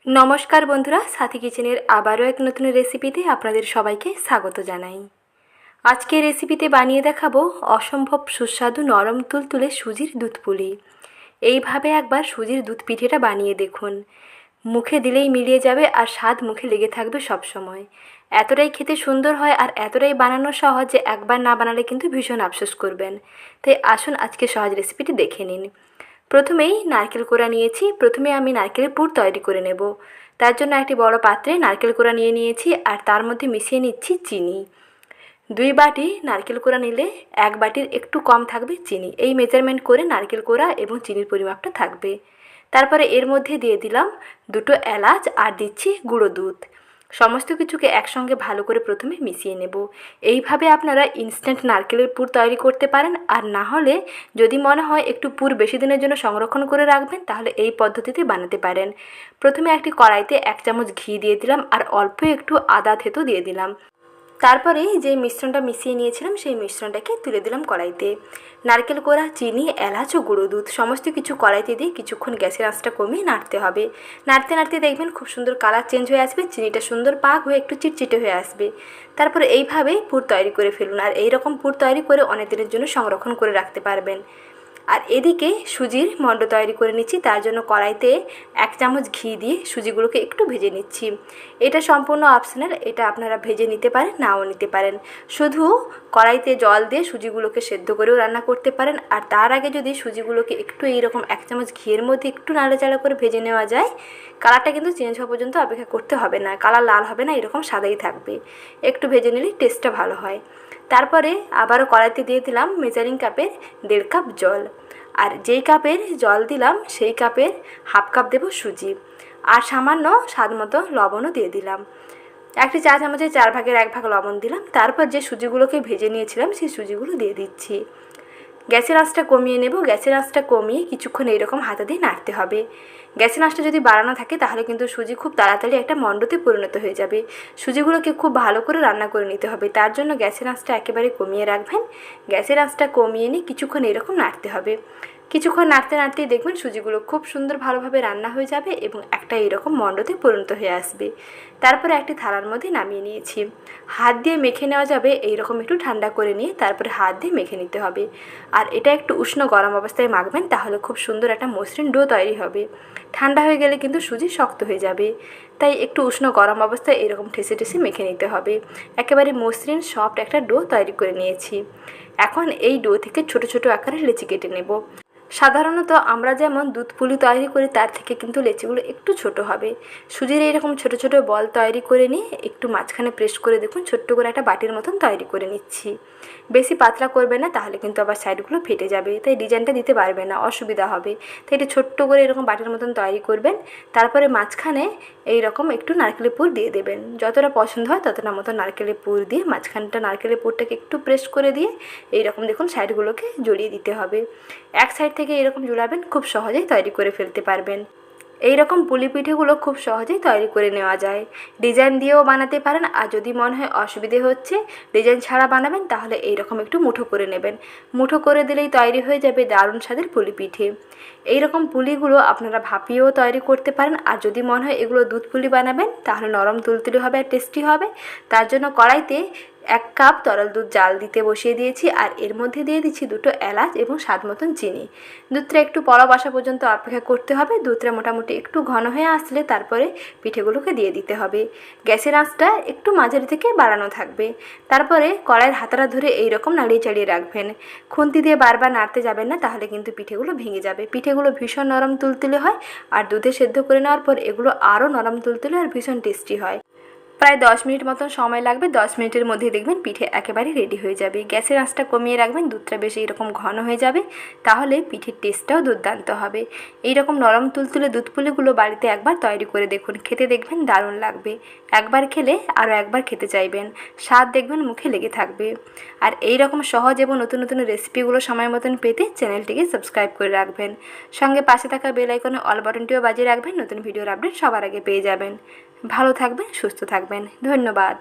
নমস্কার বন্ধুরা, সাথী কিচেনের আবারও এক নতুন রেসিপিতে আপনাদের সবাইকে স্বাগত জানাই। আজকে রেসিপিতে বানিয়ে দেখাবো অসম্ভব সুস্বাদু নরম তুলতুলে সুজির দুধপুলি। এইভাবে একবার সুজির দুধ পিঠেটা বানিয়ে দেখুন, মুখে দিলেই মিলিয়ে যাবে আর স্বাদ মুখে লেগে থাকবে সব সময়। এতটাই খেতে সুন্দর হয় আর এতটাই বানানো সহজ যে একবার না বানালে কিন্তু ভীষণ আফসোস করবেন। তাই আসুন আজকে সহজ রেসিপিটি দেখে নিন। প্রথমেই নারকেল কোড়া নিয়েছি। প্রথমে আমি নারকেলের পুর তৈরি করে নেব। তার জন্য একটি বড় পাত্রে নারকেল কোড়া নিয়ে নিয়েছি আর তার মধ্যে মিশিয়ে নিচ্ছি চিনি। 2 বাটি নারকেল কোড়া নিলে 1 বাটির একটু কম থাকবে চিনি। এই মেজারমেন্ট করে নারকেল কোড়া এবং চিনির পরিমাপটা থাকবে। তারপরে এর মধ্যে দিয়ে দিলাম 2টো এলাচ আর দিচ্ছি গুঁড়ো দুধ। সমস্ত কিছুকে একসঙ্গে ভালো করে প্রথমে মিশিয়ে নেব। এইভাবে আপনারা ইনস্ট্যান্ট নারকেলের পুর তৈরি করতে পারেন, আর না হলে যদি মনে হয় একটু পুর বেশি দিনের জন্য সংরক্ষণ করে রাখবেন তাহলে এই পদ্ধতিতে বানাতে পারেন। প্রথমে একটি কড়াইতে 1 চামচ ঘি দিয়ে দিলাম আর অল্প একটু আদা থেতো দিয়ে দিলাম। তারপরে যে মিশ্রণটা মিশিয়ে নিয়েছিলাম সেই মিশ্রণটাকে তুলে দিলাম কড়াইতে। নারকেল কোড়া, চিনি, এলাচ ও গুঁড়ো দুধ সমস্ত কিছু কড়াইতে দিয়ে কিছুক্ষণ গ্যাসের আঁচটা কমিয়ে নাড়তে হবে। নাড়তে নাড়তে দেখবেন খুব সুন্দর কালার চেঞ্জ হয়ে আসবে, চিনিটা সুন্দর পাক হয়ে একটু চিটচিটে হয়ে আসবে। তারপরে এইভাবেই পুর তৈরি করে ফেলুন, আর এইরকম পুর তৈরি করে অনেক দিনের জন্য সংরক্ষণ করে রাখতে পারবেন। আর এদিকে সুজির মণ্ড তৈরি করে নিচ্ছি। তার জন্য কড়াইতে 1 চামচ ঘি দিয়ে সুজিগুলোকে একটু ভেজে নিচ্ছি। এটা সম্পূর্ণ অপশনাল, এটা আপনারা ভেজে নিতে পারেন, নাও নিতে পারেন। শুধু কড়াইতে জল দিয়ে সুজিগুলোকে সেদ্ধ করেও রান্না করতে পারেন। আর তার আগে যদি সুজিগুলোকে একটু এইরকম 1 চামচ ঘিয়ের মধ্যে একটু নাড়াচাড়া করে ভেজে নেওয়া যায়, কালারটা কিন্তু চেঞ্জ হওয়া পর্যন্ত অপেক্ষা করতে হবে না। কালার লাল হবে না, এরকম সাদাই থাকবে। একটু ভেজে নিলে টেস্টটা ভালো হয়। তারপরে আবারও কড়াইতে দিয়ে দিলাম মেজারিং কাপের 1.5 কাপ জল। আর যেই কাপের জল দিলাম সেই কাপের হাফ কাপ দেব সুজি, আর সামান্য স্বাদ মতো লবণও দিয়ে দিলাম। একটি চা চামচের 4 ভাগের 1 ভাগ লবণ দিলাম। তারপর যে সুজিগুলোকে ভেজে নিয়েছিলাম সেই সুজিগুলো দিয়ে দিচ্ছি। গ্যাসের আঁচটা কমিয়ে নেব। গ্যাসের আঁচটা কমিয়ে কিছুক্ষণ এইরকম হাতে দিয়ে নাড়তে হবে। গ্যাসের আঁচটা যদি বাড়ানো থাকে তাহলে কিন্তু সুজি খুব তাড়াতাড়ি একটা মণ্ডতে পরিণত হয়ে যাবে। সুজিগুলোকে খুব ভালো করে রান্না করে নিতে হবে, তার জন্য গ্যাসের আঁচটা একেবারে কমিয়ে রাখবেন। গ্যাসের আঁচটা কমিয়ে নিয়ে কিছুক্ষণ এরকম নাড়তে হবে। কিছুক্ষণ নাড়তে নাড়তেই দেখবেন সুজিগুলো খুব সুন্দর ভালোভাবে রান্না হয়ে যাবে এবং একটা এরকম মণ্ডতে পরিণত হয়ে আসবে। তারপরে একটি থালার মধ্যে নামিয়ে নিয়েছি। হাত দিয়ে মেখে নেওয়া যাবে, এইরকম একটু ঠান্ডা করে নিয়ে তারপরে হাত দিয়ে মেখে নিতে হবে। আর এটা একটু উষ্ণ গরম অবস্থায় মাখবেন, তাহলে খুব সুন্দর একটা মসৃণ ডো তৈরি হবে। ঠান্ডা হয়ে গেলে কিন্তু সুজি শক্ত হয়ে যাবে। তাই একটু উষ্ণ গরম অবস্থায় এরকম ঠেসে ঠেসে মেখে নিতে হবে। একেবারে মসৃণ সফট একটা ডো তৈরি করে নিয়েছি। এখন এই ডো থেকে ছোট ছোট আকারে লেচি কেটে নেব। সাধারণত আমরা যেমন দুধ পুলি তৈরি করি তার থেকে কিন্তু লেচিগুলো একটু ছোট হবে। সুজির এইরকম ছোট ছোট বল তৈরি করে নিয়ে একটু মাঝখানে প্রেস করে দেখুন ছোট্ট করে একটা বাটির মতন তৈরি করে নিচ্ছি। বেশি পাতলা করবে না, তাহলে কিন্তু আবার সাইডগুলো ফেটে যাবে, তাই ডিজাইনটা দিতে পারবে না, অসুবিধা হবে। তাই এটা ছোট্ট করে এরকম বাটির মতন তৈরি করবেন। তারপরে মাঝখানে এইরকম একটু নারকেলের পুর দিয়ে দেবেন। যতটা পছন্দ হয় ততটা মতো নারকেলের পুর দিয়ে মাঝখানটা নারকেলের পুরটাকে একটু প্রেস করে দিয়ে এইরকম দেখুন সাইডগুলোকে জড়িয়ে দিতে হবে। এক সাইড থেকে এরকম জুড়াবেন, খুব সহজেই তৈরি করে ফেলতে পারবেন। এই রকম পুলি পিঠেগুলো খুব সহজেই তৈরি করে নেওয়া যায়। ডিজাইন দিয়েও বানাতে পারেন, আর যদি মনে হয় অসুবিধে হচ্ছে ডিজাইন ছাড়া বানাবেন তাহলে এইরকম একটু মুঠো করে নেবেন। মুঠো করে দিলেই তৈরি হয়ে যাবে দারুণ স্বাদের পুলি পিঠে। এইরকম পুলিগুলো আপনারা ভাপিয়েও তৈরি করতে পারেন, আর যদি মনে হয় এগুলো দুধ পুলি বানাবেন তাহলে নরম তুলতুলে হবে আর টেস্টি হবে। তার জন্য কড়াইতে 1 কাপ তরল দুধ জাল দিতে বসিয়ে দিয়েছি, আর এর মধ্যে দিয়ে দিচ্ছি 2টো এলাচ এবং স্বাদ মতন চিনি। দুধটা একটু পরব আসা পর্যন্ত অপেক্ষা করতে হবে। দুধটা মোটামুটি একটু ঘন হয়ে আসলে তারপরে পিঠেগুলোকে দিয়ে দিতে হবে। গ্যাসের আঁচটা একটু মাঝারি থেকে বাড়ানো থাকবে। তারপরে কড়াইয়ের হাতাটা ধরে এইরকম নাড়িয়ে চাড়িয়ে রাখবেন। খুন্তি দিয়ে বারবার নাড়তে যাবেন না, তাহলে কিন্তু পিঠেগুলো ভেঙে যাবে। পিঠেগুলো ভীষণ নরম তুলতুলে হয়, আর দুধে সেদ্ধ করে নেওয়ার পর এগুলো আরও নরম তুলতুলে আর ভীষণ টেস্টি হয়। প্রায় 10 মিনিট মতন সময় লাগবে। 10 মিনিটের মধ্যে দেখবেন পিঠে একেবারে রেডি হয়ে যাবে। গ্যাসের আঁচটা কমিয়ে রাখবেন, দুধটা বেশি এরকম ঘন হয়ে যাবে, তাহলে পিঠের টেস্টটাও দুর্দান্ত হবে। এইরকম নরম তুলতুলে দুধ পুলিগুলো বাড়িতে একবার তৈরি করে দেখুন, খেতে দেখবেন দারুণ লাগবে। একবার খেলে আরও একবার খেতে চাইবেন, স্বাদ দেখবেন মুখে লেগে থাকবে। আর এই রকম সহজ এবং নতুন নতুন রেসিপিগুলো সময় মতন পেতে চ্যানেলটিকে সাবস্ক্রাইব করে রাখবেন। সঙ্গে পাশে থাকা বেল আইকনে অল বাটনটিও বাজিয়ে রাখবেন, নতুন ভিডিওর আপডেট সবার আগে পেয়ে যাবেন। ভালো থাকবেন, সুস্থ থাকবেন। ধন্যবাদ।